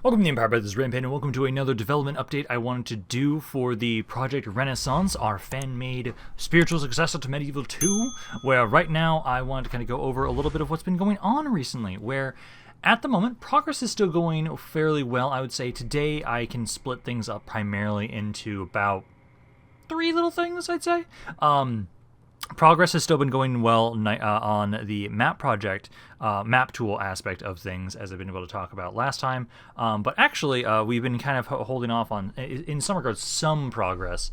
Welcome to the Empire, this is Rampart, and welcome to another development update I wanted to do for the Project Renaissance, our fan-made spiritual successor to Medieval 2, where right now I wanted to kind of go over a little bit of what's been going on recently, where at the moment, progress is still going fairly well, I would say. Today I can split things up primarily into about 3 little things, I'd say. Progress has still been going well on the map project, map tool aspect of things, as I've been able to talk about last time. But actually, we've been kind of holding off on, in some regards, some progress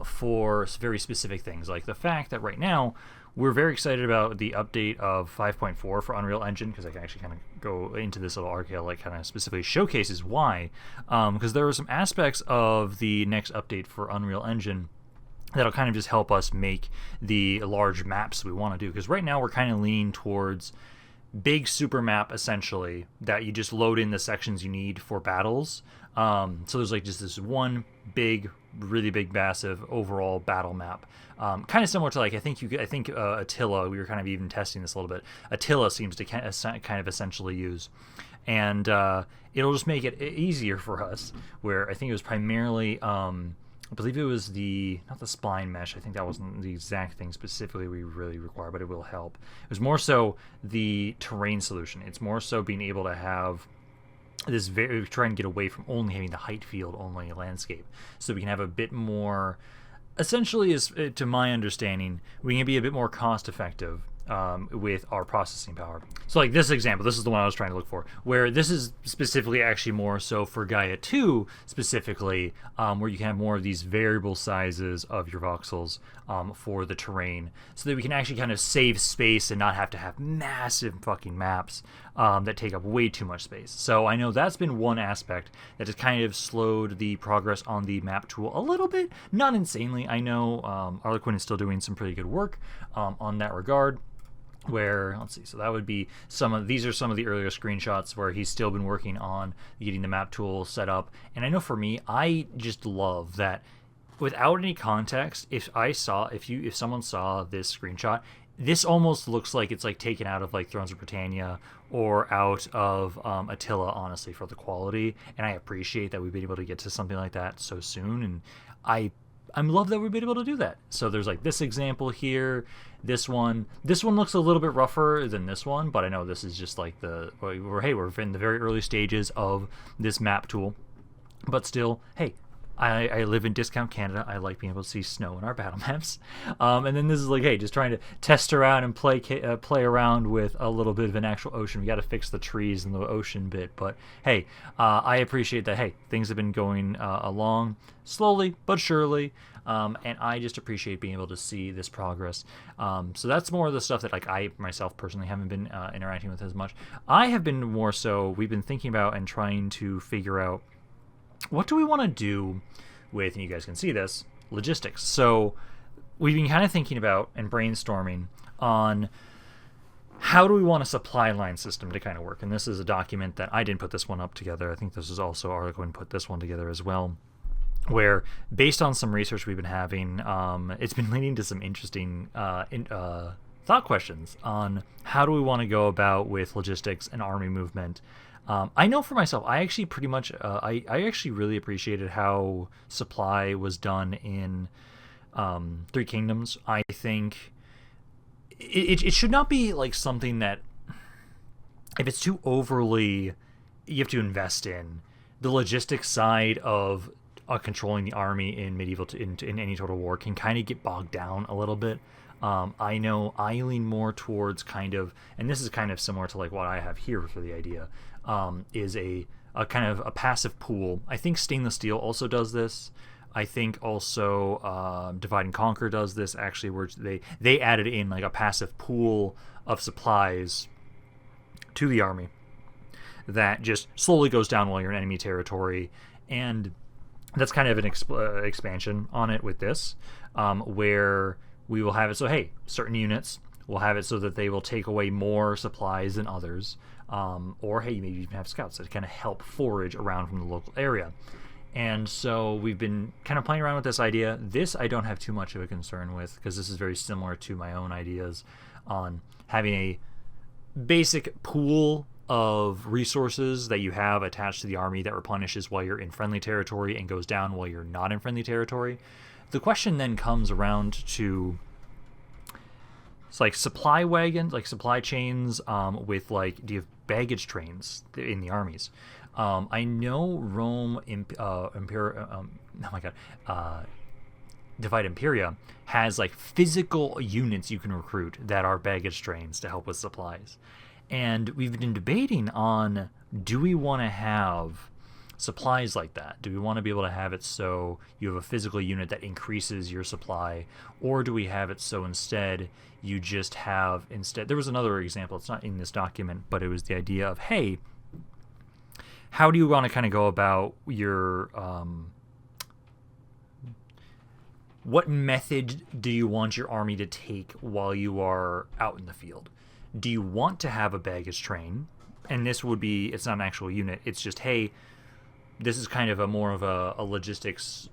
for very specific things. Like the fact that right now, we're very excited about the update of 5.4 for Unreal Engine, because I can actually kind of go into this little article, like kind of specifically showcases why. Because there are some aspects of the next update for Unreal Engine that'll kind of just help us make the large maps we want to do. Because right now we're kind of leaning towards big super map, essentially, that you just load in the sections you need for battles. So there's like just this one big, really big, massive overall battle map. Kind of similar to like, I think Attila, we were kind of even testing this a little bit. Attila seems to kind of essentially use. And it'll just make it easier for us, where I think it was primarily... I believe it was not the spline mesh. I think that wasn't the exact thing specifically we really require, but it will help. It was more so the terrain solution. It's more so being able to have this try and get away from only having the height field only landscape, so we can have a bit more. Essentially, to my understanding, we can be a bit more cost effective with our processing power. So like this example, this is the one I was trying to look for, where this is specifically actually more so for Gaia 2 specifically, where you can have more of these variable sizes of your voxels for the terrain, so that we can actually kind of save space and not have to have massive fucking maps that take up way too much space. So I know that's been one aspect that has kind of slowed the progress on the map tool a little bit, not insanely. I know Arlequin is still doing some pretty good work on that regard. Where, let's see, so that would be these are some of the earlier screenshots where he's still been working on getting the map tool set up. And I know for me, I just love that without any context, if someone saw this screenshot, this almost looks like it's like taken out of like Thrones of Britannia or out of Attila, honestly, for the quality. And I appreciate that we've been able to get to something like that so soon, and I love that we've been able to do that. So there's like this example here, this one looks a little bit rougher than this one, but I know this is just like we're in the very early stages of this map tool, but still, hey, I live in discount Canada. I like being able to see snow in our battle maps. And then this is like, hey, just trying to test around and play around with a little bit of an actual ocean. We got to fix the trees and the ocean bit. But hey, I appreciate that, hey, things have been going along slowly but surely. And I just appreciate being able to see this progress. So that's more of the stuff that like I myself personally haven't been interacting with as much. I have been more so, we've been thinking about and trying to figure out what do we want to do with, and you guys can see this, logistics. So we've been kind of thinking about and brainstorming on how do we want a supply line system to kind of work. And this is a document that I didn't put this one up together. I think this is also Arlequin put this one together as well, where based on some research we've been having, it's been leading to some interesting thought questions on how do we want to go about with logistics and army movement. I know for myself, I actually pretty much, I actually really appreciated how supply was done in Three Kingdoms. I think it should not be like something that, if it's too overly, you have to invest in. The logistics side of controlling the army in medieval in any Total War can kind of get bogged down a little bit. I know I lean more towards kind of, and this is kind of similar to like what I have here for the idea, is a kind of a passive pool. I think Stainless Steel also does this. I think also Divide and Conquer does this, actually, where they added in like a passive pool of supplies to the army that just slowly goes down while you're in enemy territory. And that's kind of an expansion on it with this, where we will have it so, hey, certain units will have it so that they will take away more supplies than others, or hey, maybe even have scouts that kind of help forage around from the local area. And so we've been kind of playing around with this idea. This I don't have too much of a concern with, because this is very similar to my own ideas on having a basic pool of resources that you have attached to the army that replenishes while you're in friendly territory and goes down while you're not in friendly territory. The question then comes around to, it's like supply wagons, like supply chains, with like, do you have baggage trains in the armies? I know Rome, Divide Imperia has like physical units you can recruit that are baggage trains to help with supplies. And we've been debating on, do we want to have supplies like that? Do we want to be able to have it so you have a physical unit that increases your supply? Or do we have it so instead you just have, there was another example, it's not in this document, but it was the idea of, hey, how do you want to kind of go about your, what method do you want your army to take while you are out in the field? Do you want to have a baggage train? And this would be, it's not an actual unit, it's just, hey, this is kind of a more of a logistics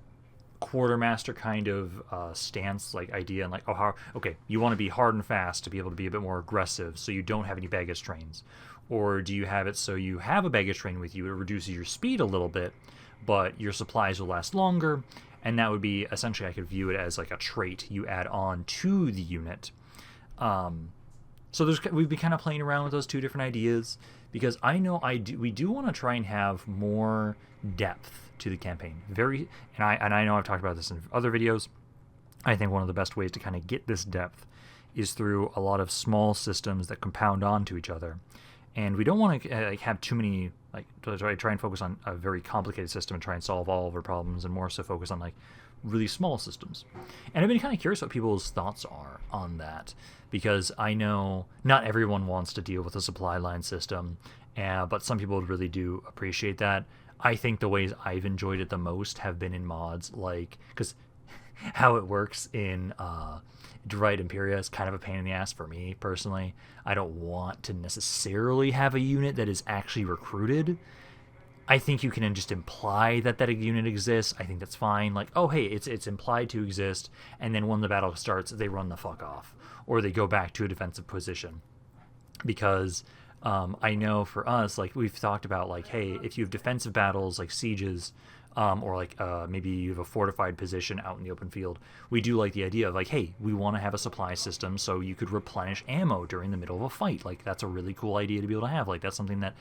quartermaster kind of stance, like idea, and like, okay, you want to be hard and fast to be able to be a bit more aggressive, so you don't have any baggage trains. Or do you have it so you have a baggage train with you, it reduces your speed a little bit, but your supplies will last longer, and that would be, essentially, I could view it as like a trait you add on to the unit. So we've been kind of playing around with those two different ideas, because I know we do want to try and have more depth to the campaign. And I know I've talked about this in other videos. I think one of the best ways to kind of get this depth is through a lot of small systems that compound onto each other. And we don't want to have too many, try and focus on a very complicated system and try and solve all of our problems, and more so focus on really small systems. And I've been kind of curious what people's thoughts are on that, because I know not everyone wants to deal with a supply line system, but some people really do appreciate that. I think the ways I've enjoyed it the most have been in mods, because how it works in Divide Imperia is kind of a pain in the ass for me personally. I don't want to necessarily have a unit that is actually recruited. I think you can just imply that a unit exists. I think that's fine. Like, oh, hey, it's implied to exist, and then when the battle starts, they run the fuck off, or they go back to a defensive position. Because I know for us, we've talked about, hey, if you have defensive battles like sieges, or maybe you have a fortified position out in the open field, we do like the idea of hey, we want to have a supply system so you could replenish ammo during the middle of a fight. That's a really cool idea to be able to have. That's something that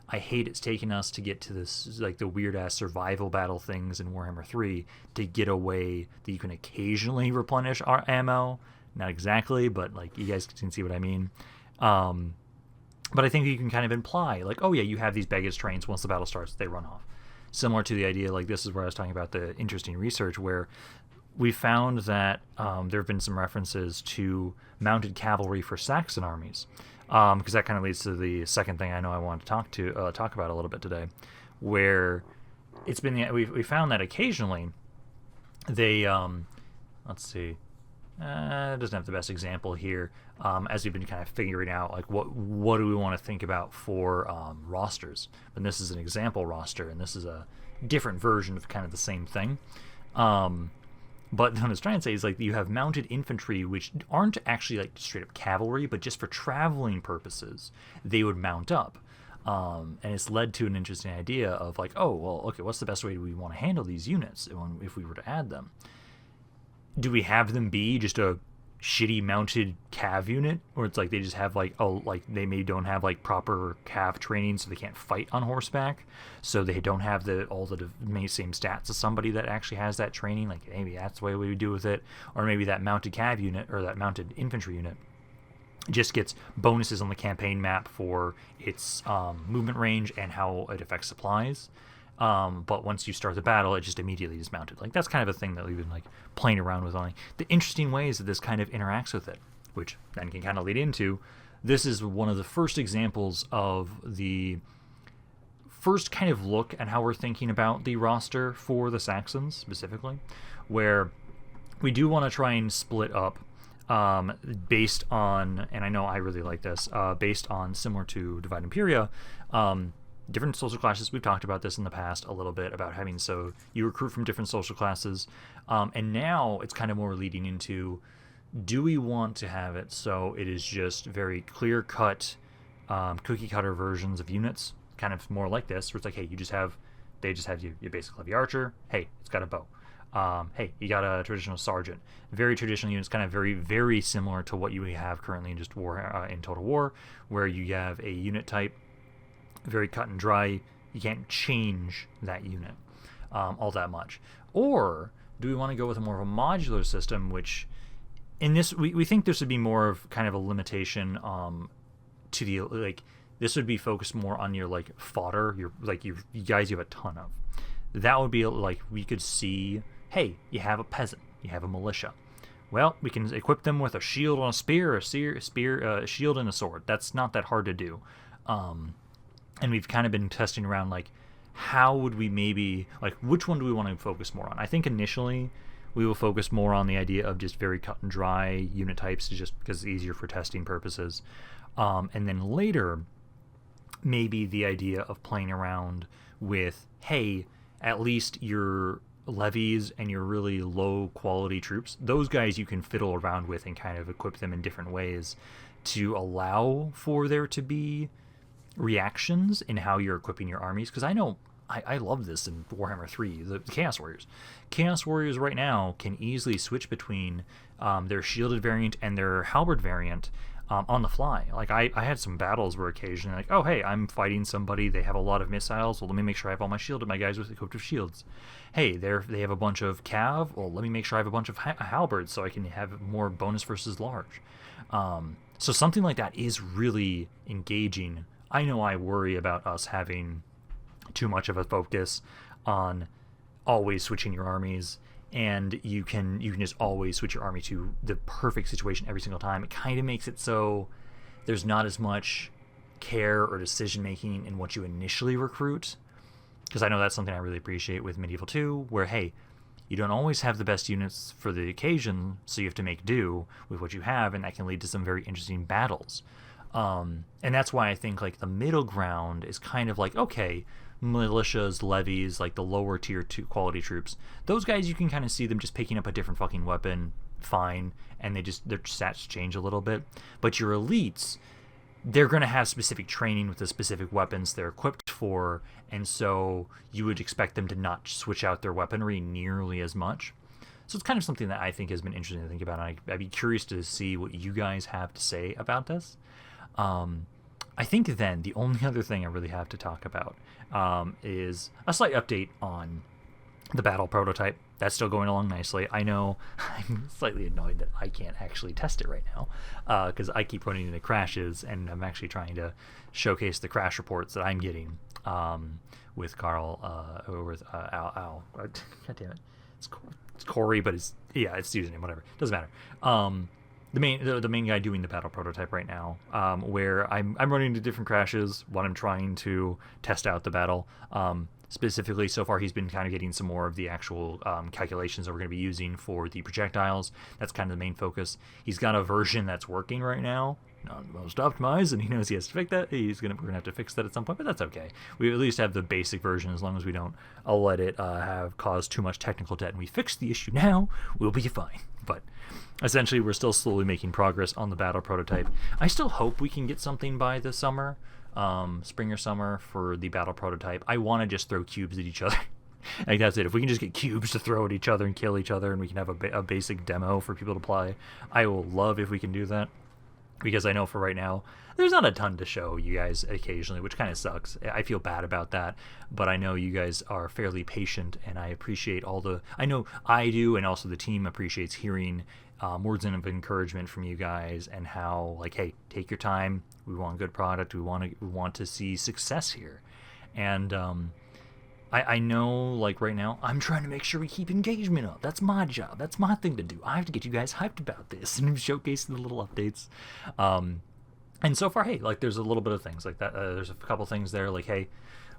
I hate it's taken us to get to this, the weird-ass survival battle things in Warhammer 3 to get away that you can occasionally replenish our ammo. Not exactly, but, you guys can see what I mean. But I think you can kind of imply, oh, yeah, you have these baggage trains. Once the battle starts, they run off. Similar to the idea, this is where I was talking about the interesting research, where we found that there have been some references to mounted cavalry for Saxon armies. Because that kind of leads to the second thing I know I want to talk about a little bit today, where it's been we found that occasionally they let's see, it doesn't have the best example here, as we've been kind of figuring out what do we want to think about for rosters. And this is an example roster, and this is a different version of kind of the same thing. But what I was trying to say is you have mounted infantry, which aren't actually straight up cavalry, but just for traveling purposes, they would mount up. And it's led to an interesting idea of oh, well, okay, what's the best way we want to handle these units if we were to add them? Do we have them be just a shitty mounted cav unit, or it's they just have they maybe don't have proper cav training, so they can't fight on horseback, so they don't have all the same stats as somebody that actually has that training? Maybe that's the way we would do with it. Or maybe that mounted cav unit or that mounted infantry unit just gets bonuses on the campaign map for its movement range and how it affects supplies. But once you start the battle, it just immediately is mounted. That's kind of a thing that we've been playing around with on the interesting ways that this kind of interacts with it, which then can kind of lead into, this is one of the first examples of the first kind of look at how we're thinking about the roster for the Saxons specifically, where we do want to try and split up based on, and I know I really like this, based on, similar to Divide Imperia, different social classes. We've talked about this in the past a little bit, about having, so you recruit from different social classes, and now it's kind of more leading into, do we want to have it so it is just very clear cut cookie cutter versions of units, kind of more like this, where it's like, hey, they just have you basically have the archer. Hey, it's got a bow. Hey, you got a traditional sergeant. Very traditional units, kind of very, very similar to what you have currently in just war in Total War, where you have a unit type, very cut and dry. You can't change that unit all that much. Or do we want to go with a more of a modular system, which in this we think this would be more of kind of a limitation to the like. This would be focused more on your like fodder, your like you guys you have a ton of. That would be like we could see, hey, you have a peasant, you have a militia. Well, we can equip them with a shield and a spear, a shield and a sword. That's not that hard to do. And we've kind of been testing around like how would we maybe like which one do we want to focus more on? I think initially we will focus more on the idea of just very cut and dry unit types, just because it's easier for testing purposes. And then later, maybe the idea of playing around with, hey, at least your levies and your really low quality troops, those guys you can fiddle around with and kind of equip them in different ways to allow for there to be reactions in how you're equipping your armies. Because I know I love this in Warhammer 3, the Chaos Warriors. Chaos Warriors right now can easily switch between their shielded variant and their halberd variant on the fly. Like I had some battles where occasionally like, oh hey, I'm fighting somebody, they have a lot of missiles, well let me make sure I have all my shielded, my guys with equipped with shields. Hey, they have a bunch of cav, well let me make sure I have a bunch of halberds so I can have more bonus versus large. So something like that is really engaging. I know I worry about us having too much of a focus on always switching your armies, and you can just always switch your army to the perfect situation every single time. It kind of makes it so there's not as much care or decision making in what you initially recruit, because I know that's something I really appreciate with Medieval 2, where hey, you don't always have the best units for the occasion, so you have to make do with what you have, and that can lead to some very interesting battles. And that's why I think like the middle ground is kind of like, okay, militias, levies, like the lower tier 2 quality troops, those guys you can kind of see them just picking up a different fucking weapon, fine, and their stats change a little bit. But your elites, they're going to have specific training with the specific weapons they're equipped for, and so you would expect them to not switch out their weaponry nearly as much. So it's kind of something that I think has been interesting to think about, and I'd be curious to see what you guys have to say about this. I think then the only other thing I really have to talk about is a slight update on the battle prototype. That's still going along nicely. I know I'm slightly annoyed that I can't actually test it right now because I keep running into crashes, and I'm actually trying to showcase the crash reports that I'm getting with Carl or with Al. God damn it. It's Corey, but it's username, whatever. Doesn't matter. The main guy doing the battle prototype right now, where I'm running into different crashes when I'm trying to test out the battle. Specifically, so far he's been kind of getting some more of the actual calculations that we're going to be using for the projectiles. That's kind of the main focus. He's got a version that's working right now, not the most optimized, and he knows he has to fix that. We're gonna have to fix that at some point, but that's okay. We at least have the basic version, as long as we don't let it have caused too much technical debt, and we fix the issue now, we'll be fine. But essentially, we're still slowly making progress on the battle prototype. I still hope we can get something by the summer, spring or summer, for the battle prototype. I want to just throw cubes at each other. Like that's it. If we can just get cubes to throw at each other and kill each other, and we can have a basic demo for people to play, I will love if we can do that. Because I know for right now, there's not a ton to show you guys occasionally, which kind of sucks. I feel bad about that, but I know you guys are fairly patient, and I appreciate I know I do, and also the team appreciates hearing words of encouragement from you guys, and how, like, hey, take your time. We want a good product. We want to see success here. And I know, like, right now, I'm trying to make sure we keep engagement up. That's my job. That's my thing to do. I have to get you guys hyped about this and showcase the little updates. And so far, hey, like, there's a little bit of things like that. There's a couple things there, like, hey,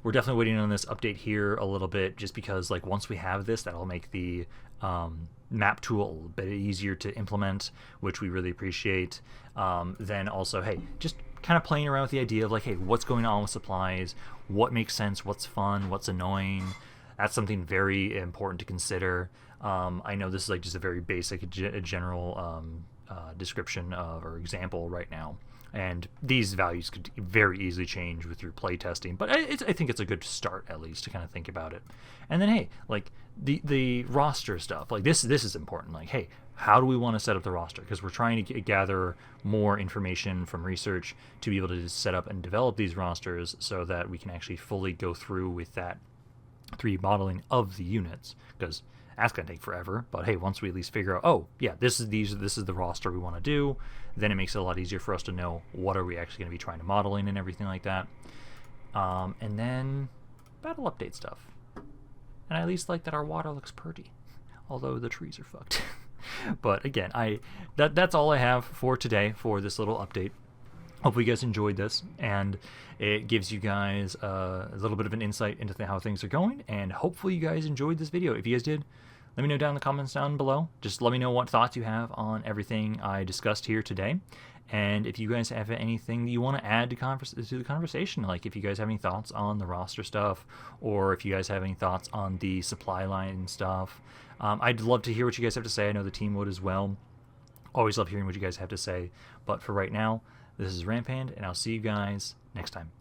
we're definitely waiting on this update here a little bit, just because, like, once we have this, that'll make the map tool a bit easier to implement, which we really appreciate. Then also, hey, just kind of playing around with the idea of, like, hey, what's going on with supplies, what makes sense, what's fun, what's annoying. That's something very important to consider. I know this is like just a very basic general description of, or example right now. And these values could very easily change with your playtesting, but I think it's a good start at least to kind of think about it. And then hey, like the roster stuff, like this is important. Like hey, how do we want to set up the roster? Because we're trying to gather more information from research to be able to set up and develop these rosters so that we can actually fully go through with that 3D modeling of the units, because that's going to take forever. But hey, once we at least figure out, oh yeah, this is the roster we want to do, then it makes it a lot easier for us to know what are we actually going to be trying to modeling and everything like that. And then battle update stuff. And I at least like that our water looks pretty, although the trees are fucked. But again, that's all I have for today for this little update. Hopefully you guys enjoyed this, and it gives you guys a little bit of an insight into how things are going, and hopefully you guys enjoyed this video. If you guys did, let me know down in the comments down below. Just let me know what thoughts you have on everything I discussed here today. And if you guys have anything that you want to add to the conversation, like if you guys have any thoughts on the roster stuff, or if you guys have any thoughts on the supply line stuff, I'd love to hear what you guys have to say. I know the team would as well. Always love hearing what you guys have to say. But for right now, this is Rampart, and I'll see you guys next time.